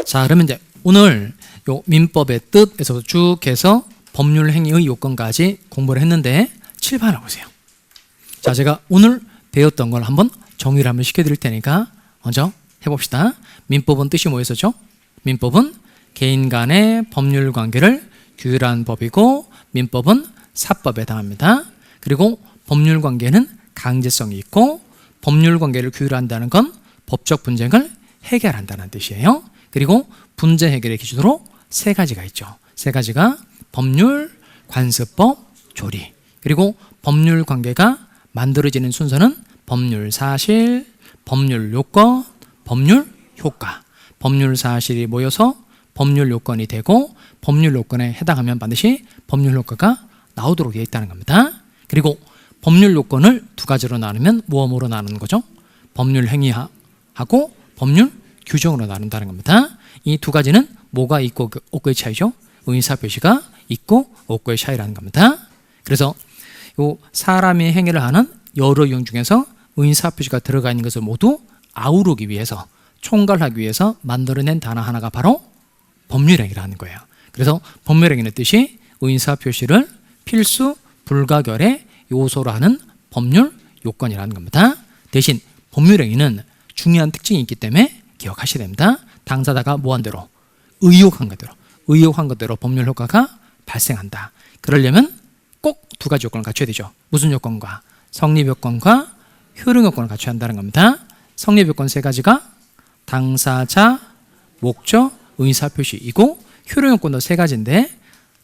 자, 그러면 이제 오늘 요 민법의 뜻에서 쭉 해서 법률 행위의 요건까지 공부를 했는데 칠판을 보세요. 자, 제가 오늘 배웠던 걸 한번 정리를 한번 시켜드릴 테니까 먼저 해봅시다. 민법은 뜻이 뭐였었죠? 민법은 개인 간의 법률 관계를 규율한 법이고 민법은 사법에 해당합니다. 그리고 법률 관계는 강제성이 있고 법률 관계를 규율한다는 건 법적 분쟁을 해결한다는 뜻이에요. 그리고 분쟁 해결의 기준으로 세 가지가 있죠. 세 가지가 법률, 관습법, 조리. 그리고 법률 관계가 만들어지는 순서는 법률 사실, 법률 요건, 법률 효과. 법률 사실이 모여서 법률 요건이 되고 법률 요건에 해당하면 반드시 법률 효과가 나오도록 되어 있다는 겁니다. 그리고 법률 요건을 두 가지로 나누면 뭐로 나누는 거죠? 법률 행위하고 법률 규정으로 나눈다는 겁니다. 이 두 가지는 뭐가 있고 없고의 차이죠? 의사표시가 있고 없고의 차이라는 겁니다. 그래서 요 사람이 행위를 하는 여러 유형 중에서 의사표시가 들어가 있는 것을 모두 아우르기 위해서 총괄하기 위해서 만들어낸 단어 하나가 바로 법률행위라는 거예요. 그래서 법률행위의 뜻이 의사표시를 필수 불가결의 요소로 하는 법률 요건이라는 겁니다. 대신 법률행위는 중요한 특징이 있기 때문에 기억하셔야 됩니다. 당사자가 뭐한 대로 의혹한 것대로 법률 효과가 발생한다. 그러려면 꼭 두 가지 요건을 갖춰야 되죠. 무슨 요건과? 성립 요건과 효력 요건을 갖춰야 한다는 겁니다. 성립 요건 세 가지가 당사자, 목적, 의사표시이고 효력 요건도 세 가지인데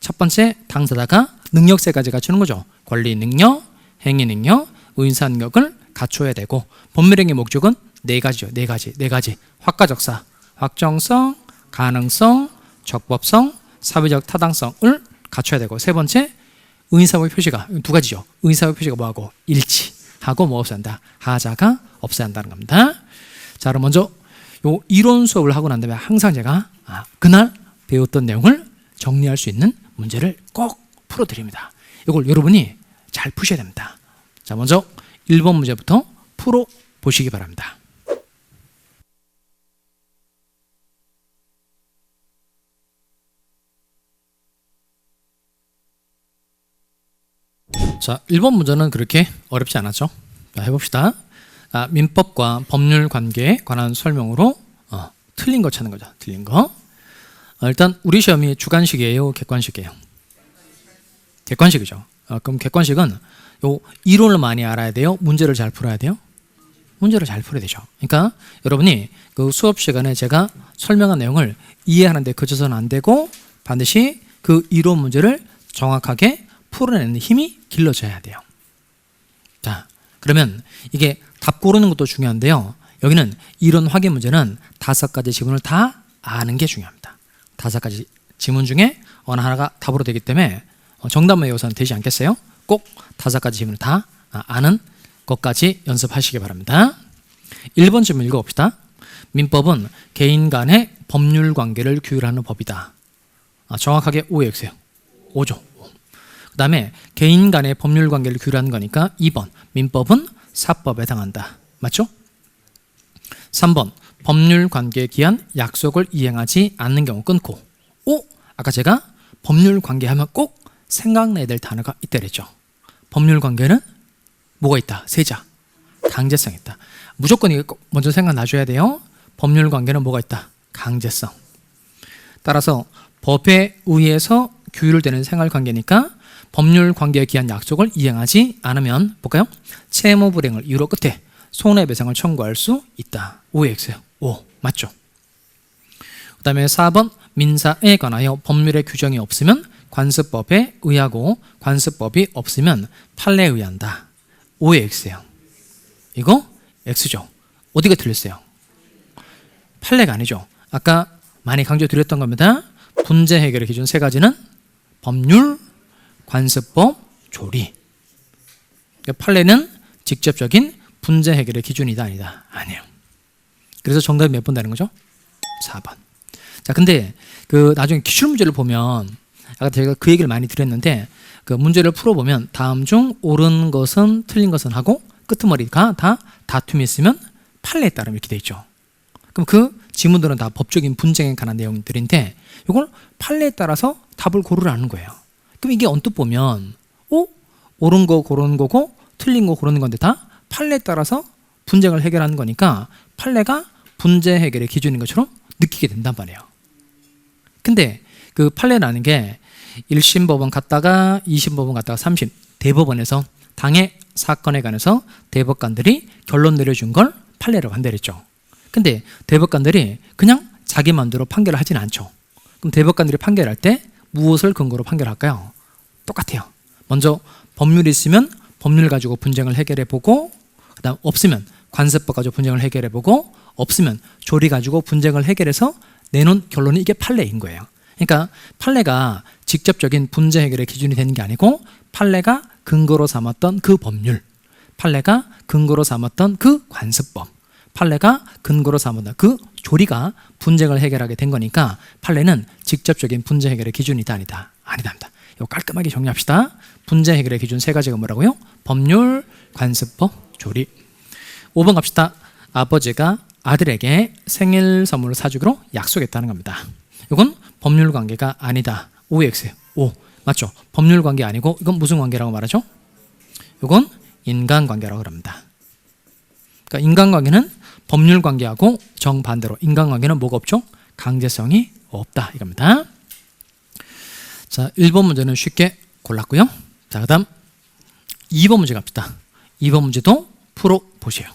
첫 번째 당사자가 능력 세 가지 갖추는 거죠. 권리 능력, 행위 능력, 의사 능력을 갖춰야 되고 법률행위 목적은 네 가지죠. 네 가지. 확가적사, 확정성, 가능성, 적법성, 사회적 타당성을 갖춰야 되고 세 번째 의사의 표시가 두 가지죠. 의사의 표시가 뭐하고 일치하고 뭐 없어야 한다. 하자가 없어야 한다는 겁니다. 자, 그럼 먼저 요 이론 수업을 하고 난 다음에 항상 제가 그날 배웠던 내용을 정리할 수 있는 문제를 꼭 풀어드립니다. 이걸 여러분이 잘 푸셔야 됩니다. 자, 먼저 1번 문제부터 풀어보시기 바랍니다. 자, 1번 문제는 그렇게 어렵지 않았죠? 자, 해봅시다. 민법과 법률 관계에 관한 설명으로 틀린 거 찾는 거죠. 틀린 거. 일단 우리 시험이 주관식이에요? 객관식이에요? 객관식이죠. 그럼 객관식은 요 이론을 많이 알아야 돼요? 문제를 잘 풀어야 돼요? 문제를 잘 풀어야 되죠. 그러니까 여러분이 그 수업 시간에 제가 설명한 내용을 이해하는 데 그쳐서는 안 되고 반드시 그 이론 문제를 정확하게 풀어내는 힘이 길러져야 돼요. 자, 그러면 이게 답 고르는 것도 중요한데요. 여기는 이론 확인 문제는 5가지 지문을 다 아는 게 중요합니다. 5가지 지문 중에 어느 하나가 답으로 되기 때문에 정답만 외워서는 되지 않겠어요? 꼭 5가지 지문을 다 아는 것까지 연습하시기 바랍니다. 1번 질문 읽어봅시다. 민법은 개인 간의 법률 관계를 규율하는 법이다. 정확하게 OX예요. 5죠. 그 다음에 개인 간의 법률 관계를 규율하는 거니까 2번 민법은 사법에 해당한다. 맞죠? 3번 법률 관계에 기한 약속을 이행하지 않는 경우 끊고. 아까 제가 법률 관계하면 꼭 생각나야 될 단어가 있다 그랬죠. 법률 관계는 뭐가 있다? 세자. 강제성이 있다. 무조건 이거 먼저 생각나줘야 돼요. 법률 관계는 뭐가 있다? 강제성. 따라서 법에 의해서 규율되는 생활관계니까 법률 관계에 기한 약속을 이행하지 않으면 볼까요? 채무 불이행을 이유로 끝에 손해배상을 청구할 수 있다. OX예요. 5 맞죠? 그 다음에 4번 민사에 관하여 법률의 규정이 없으면 관습법에 의하고 관습법이 없으면 판례에 의한다. OX예요. 이거 X죠. 어디가 틀렸어요? 판례가 아니죠. 아까 많이 강조드렸던 겁니다. 분쟁 해결의 기준 세 가지는 법률, 관습법, 조리. 판례는 직접적인 분쟁 해결의 기준이다 아니다? 아니에요. 그래서 정답이 몇 번 되는 거죠? 4번. 자, 근데 그 나중에 기출 문제를 보면 아까 제가 그 얘기를 많이 드렸는데 그 문제를 풀어보면 다음 중 옳은 것은 틀린 것은 하고 끄트머리가 다 다툼이 있으면 판례에 따르면 이렇게 돼 있죠. 그럼 그 지문들은 다 법적인 분쟁에 관한 내용들인데 이걸 판례에 따라서 답을 고르라는 거예요. 그럼 이게 언뜻 보면 옳은 거 고르는 거고 틀린 거 고르는 건데 다 판례에 따라서 분쟁을 해결하는 거니까 판례가 분쟁 해결의 기준인 것처럼 느끼게 된단 말이에요. 근데 그 판례라는 게 1심 법원 갔다가 2심 법원 갔다가 3심 대법원에서 당해 사건에 관해서 대법관들이 결론 내려준 걸 판례라고 한다 그랬죠. 근데 대법관들이 그냥 자기 마음대로 판결을 하진 않죠. 그럼 대법관들이 판결할 때 무엇을 근거로 판결할까요? 똑같아요. 먼저 법률이 있으면 법률 가지고 분쟁을 해결해 보고, 그다음 없으면 관습법 가지고 분쟁을 해결해 보고, 없으면 조리 가지고 분쟁을 해결해서 내놓은 결론이 이게 판례인 거예요. 그러니까 판례가 직접적인 분쟁 해결의 기준이 되는 게 아니고 판례가 근거로 삼았던 그 법률, 판례가 근거로 삼았던 그 관습법, 판례가 근거로 삼았던 그 조리가 분쟁을 해결하게 된 거니까 판례는 직접적인 분쟁 해결의 기준이다 아니다? 아니답니다. 이거 깔끔하게 정리합시다. 분쟁 해결의 기준 세 가지가 뭐라고요? 법률, 관습법, 조리. 5번 갑시다. 아버지가 아들에게 생일 선물을 사주기로 약속했다는 겁니다. 이건 법률 관계가 아니다. OX예요. O. 맞죠? 법률 관계 아니고 이건 무슨 관계라고 말하죠? 이건 인간관계라고 합니다. 그러니까 인간관계는 법률 관계하고 정반대로 인간관계는 뭐가 없죠? 강제성이 없다 이겁니다. 자, 1번 문제는 쉽게 골랐고요. 자, 그다음 2번 문제 갑시다. 2번 문제도 풀어보세요.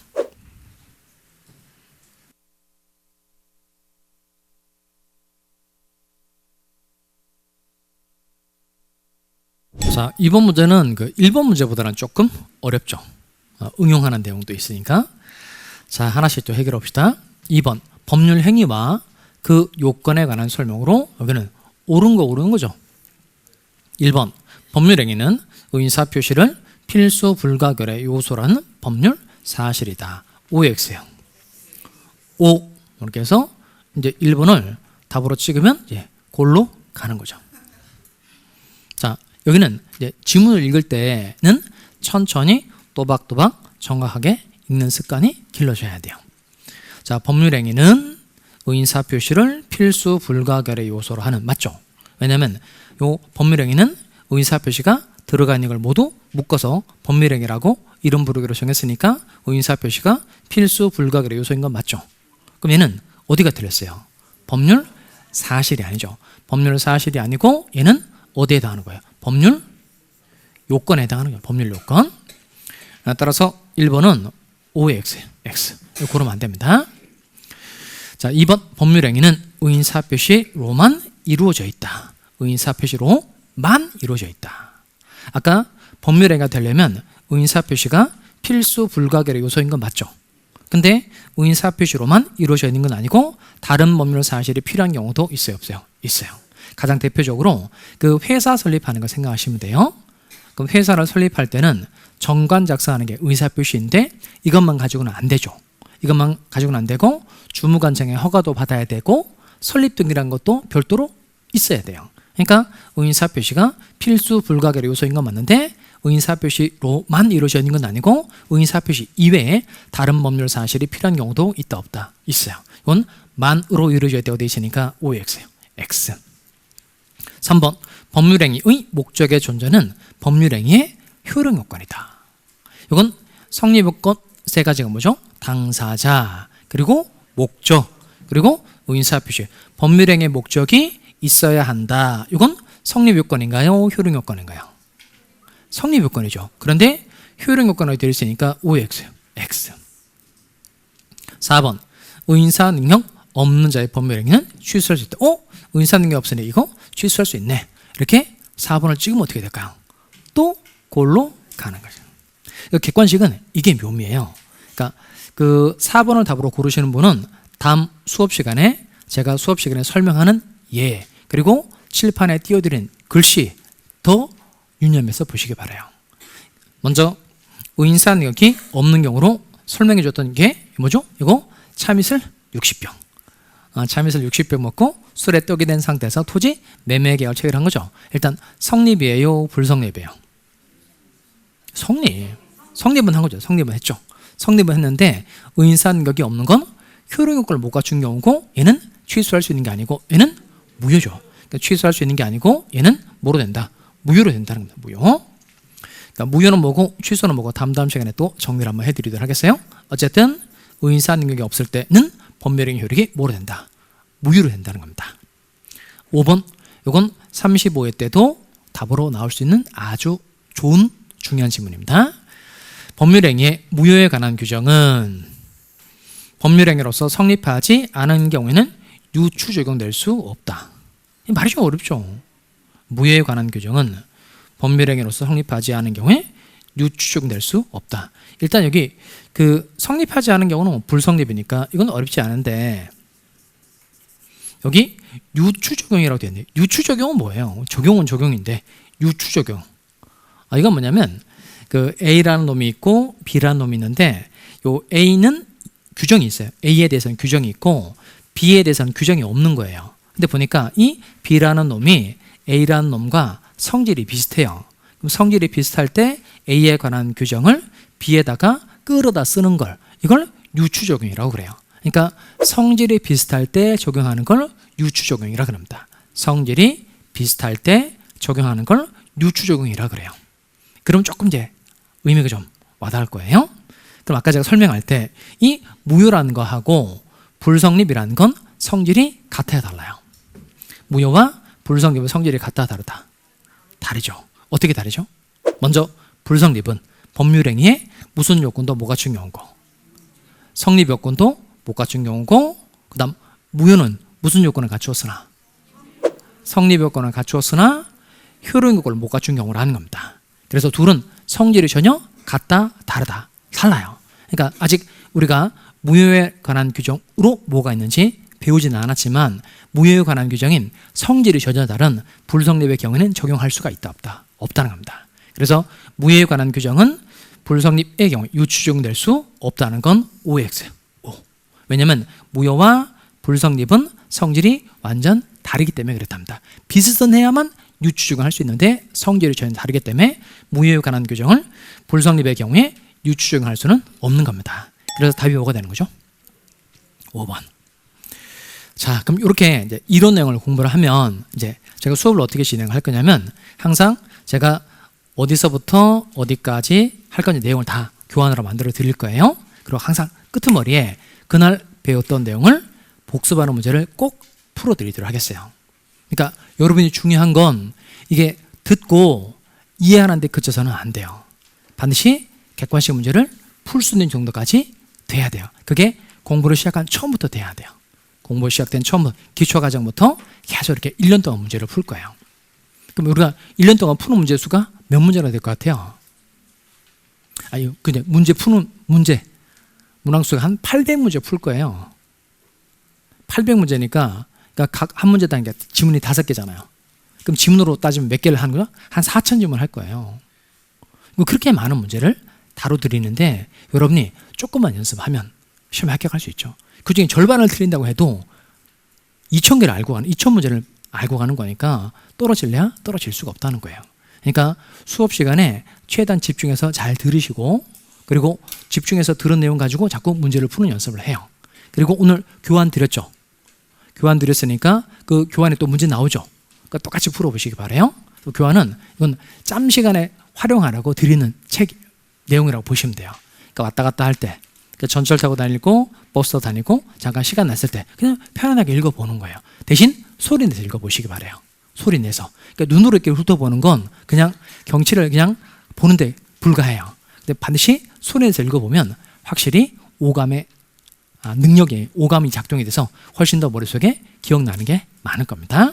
자, 2번 문제는 그 1번 문제보다는 조금 어렵죠. 응용하는 내용도 있으니까. 자, 하나씩 또 해결해 봅시다. 2번 법률 행위와 그 요건에 관한 설명으로 여기는 옳은 거 옳은 거죠. 1번 법률 행위는 의사표시를 필수 불가결의 요소라는 법률 사실이다. OX예요. O 이렇게 해서 이제 1번을 답으로 찍으면 이제 골로 가는 거죠. 자, 여기는 이제 지문을 읽을 때는 천천히 또박또박 정확하게 읽는 습관이 길러져야 돼요. 자, 법률 행위는 의사 표시를 필수 불가결의 요소로 하는, 맞죠? 왜냐하면 요 법률 행위는 의사 표시가 들어가 있는 걸 모두 묶어서 법률 행위라고 이름 부르기로 정했으니까 의사 표시가 필수 불가결의 요소인 건 맞죠? 그럼 얘는 어디가 틀렸어요? 법률 사실이 아니죠. 법률 사실이 아니고 얘는 어디에 해당하는 거예요? 법률 요건에 해당하는 거예요. 법률 요건. 따라서 1번은 OX, X. 이거 고르면 안 됩니다. 자, 2번 법률 행위는 의사표시로만 이루어져 있다. 의사표시로만 이루어져 있다. 아까 법률 행위가 되려면 의사표시가 필수 불가결의 요소인 건 맞죠? 근데 의사표시로만 이루어져 있는 건 아니고 다른 법률 사실이 필요한 경우도 있어요, 없어요? 있어요. 가장 대표적으로 그 회사 설립하는 거 생각하시면 돼요. 그럼 회사를 설립할 때는 정관 작성하는 게 의사표시인데 이것만 가지고는 안 되죠. 이것만 가지고는 안 되고 주무관청의 허가도 받아야 되고 설립 등이라는 것도 별도로 있어야 돼요. 그러니까 의사표시가 필수 불가결의 요소인 건 맞는데 의사표시로만 이루어져 있는 건 아니고 의사표시 이외에 다른 법률 사실이 필요한 경우도 있다 없다? 있어요. 이건 만으로 이루어져야 되어 있으니까 OX예요. X. 3번 법률행위의 목적의 존재는 법률행위의 효력 요건이다. 이건 성립 요건 세 가지가 뭐죠? 당사자, 그리고 목적, 그리고 의사표시. 법률행위의 목적이 있어야 한다. 이건 성립 요건인가요? 효력 요건인가요? 성립 요건이죠. 그런데 효력 요건이 되어 있으니까 OX예요. X. 4번 의사 능력 없는 자의 법률행위는 취소할 수 있다. 의사 능력 없으니 이거 취소할 수 있네. 이렇게 4번을 찍으면 어떻게 될까요? 또 골로 가는 거죠. 객관식은 이게 묘미예요. 그러니까 그 4번을 답으로 고르시는 분은 다음 수업 시간에 제가 수업 시간에 설명하는 예, 그리고 칠판에 띄워드린 글씨 더 유념해서 보시기 바라요. 먼저 의사 능력이 없는 경우로 설명해 줬던 게 뭐죠? 이거 참이슬 60병. 참이슬 60병 먹고 술에 떡이 된 상태에서 토지 매매 계약을 체결한 거죠. 일단 성립이에요, 불성립이에요? 성립은 한 거죠. 성립은 했죠. 성립은 했는데 의사 능력이 없는 건 효력 요건을 못 갖춘 경우고 얘는 취소할 수 있는 게 아니고 얘는 무효죠. 그러니까 취소할 수 있는 게 아니고 얘는 뭐로 된다? 무효로 된다는 겁니다. 무효. 그러니까 무효는 뭐고 취소는 뭐고 다음 시간에 또 정리를 한번 해드리도록 하겠어요. 어쨌든 의사 능력이 없을 때는 법률행위 효력이 뭐로 된다? 무효로 된다는 겁니다. 5번 이건 35회 때도 답으로 나올 수 있는 아주 좋은 중요한 질문입니다. 법률행위의 무효에 관한 규정은 법률행위로서 성립하지 않은 경우에는 유추 적용될 수 없다. 말이 좀 어렵죠. 무효에 관한 규정은 법률행위로서 성립하지 않은 경우에 유추 적용될 수 없다. 일단 여기 그 성립하지 않은 경우는 불성립이니까 이건 어렵지 않은데 여기 유추 적용이라고 되어 있네요. 유추 적용은 뭐예요? 적용은 적용인데 유추 적용. 이건 뭐냐면 그 A라는 놈이 있고 B라는 놈이 있는데 요 A는 규정이 있어요. A에 대해서는 규정이 있고 B에 대해서는 규정이 없는 거예요. 근데 보니까 이 B라는 놈이 A라는 놈과 성질이 비슷해요. 그럼 성질이 비슷할 때 A에 관한 규정을 B에다가 끌어다 쓰는 걸 이걸 유추 적용이라고 그래요. 그러니까 성질이 비슷할 때 적용하는 걸 유추 적용이라고 합니다. 성질이 비슷할 때 적용하는 걸 유추 적용이라고 그래요. 그럼 조금 이제 의미가 좀 와닿을 거예요. 그럼 아까 제가 설명할 때 이 무효라는 거하고 불성립이라는 건 성질이 같아야 달라요. 무효와 불성립은 성질이 같다 다르다? 다르죠. 어떻게 다르죠? 먼저 불성립은 법률행위에 무슨 요건도 못 갖춘 경우고 성립 요건도 못 갖춘 경우고 그 다음 무효는 무슨 요건을 갖추었으나 성립 요건을 갖추었으나 효력 요건을 못 갖춘 경우를 하는 겁니다. 그래서 둘은 성질이 전혀 같다 다르다 달라요. 그러니까 아직 우리가 무효에 관한 규정으로 뭐가 있는지 배우지는 않았지만 무효에 관한 규정인 성질이 전혀 다른 불성립의 경우에는 적용할 수가 있다 없다? 없다는 겁니다. 그래서 무효에 관한 규정은 불성립의 경우 유추 적용될 수 없다는 건 OX. 왜냐하면 무효와 불성립은 성질이 완전 다르기 때문에 그렇답니다. 비슷해야만 유추 적용할 수 있는데 성질이 전혀 다르기 때문에 무효에 관한 규정을 불성립의 경우에 유추 적용할 수는 없는 겁니다. 그래서 답이 뭐가 되는 거죠? 5번. 자, 그럼 이렇게 이제 이론 내용을 공부를 하면 이제 제가 수업을 어떻게 진행할 거냐면 항상 제가 어디서부터 어디까지 할 건지 내용을 다 교환으로 만들어 드릴 거예요. 그리고 항상 끄트머리에 그날 배웠던 내용을 복습하는 문제를 꼭 풀어 드리도록 하겠어요. 그러니까 여러분이 중요한 건 이게 듣고 이해하는 데 그쳐서는 안 돼요. 반드시 객관식 문제를 풀 수 있는 정도까지 돼야 돼요. 그게 공부를 시작한 처음부터 돼야 돼요. 공부 시작된 처음부터 기초과정부터 계속 이렇게 1년 동안 문제를 풀 거예요. 그럼 우리가 1년 동안 푸는 문제 수가 몇 문제나 될 것 같아요? 그냥 문제 푸는 문제 문항수가 한 800문제 풀 거예요. 800문제니까 그러니까 각 한 문제당 지문이 5개잖아요. 그럼 지문으로 따지면 몇 개를 하는 거야? 한 4,000지문 할 거예요. 그렇게 많은 문제를 다뤄드리는데 여러분이 조금만 연습하면 시험에 합격할 수 있죠. 그중에 절반을 틀린다고 해도 2,000개를 알고 가는 2,000문제를 알고 가는 거니까 떨어질래야 떨어질 수가 없다는 거예요. 그러니까 수업 시간에 최대한 집중해서 잘 들으시고 그리고 집중해서 들은 내용 가지고 자꾸 문제를 푸는 연습을 해요. 그리고 오늘 교환 드렸죠. 교환 드렸으니까 그 교환에 또 문제 나오죠. 그러니까 똑같이 풀어보시기 바라요. 또 교환은 이건 짬 시간에 활용하라고 드리는 책 내용이라고 보시면 돼요. 그러니까 왔다 갔다 할 때 그러니까 전철 타고 다니고 버스 타고 다니고 잠깐 시간 났을 때 그냥 편안하게 읽어보는 거예요. 대신 소리 내서 읽어보시기 바라요. 소리 내서. 그러니까 눈으로 이렇게 훑어보는 건 그냥 경치를 그냥 보는데 불과해요. 근데 반드시 소리 내서 읽어보면 확실히 오감의 능력이 오감이 작동이 돼서 훨씬 더 머릿속에 기억나는 게 많을 겁니다.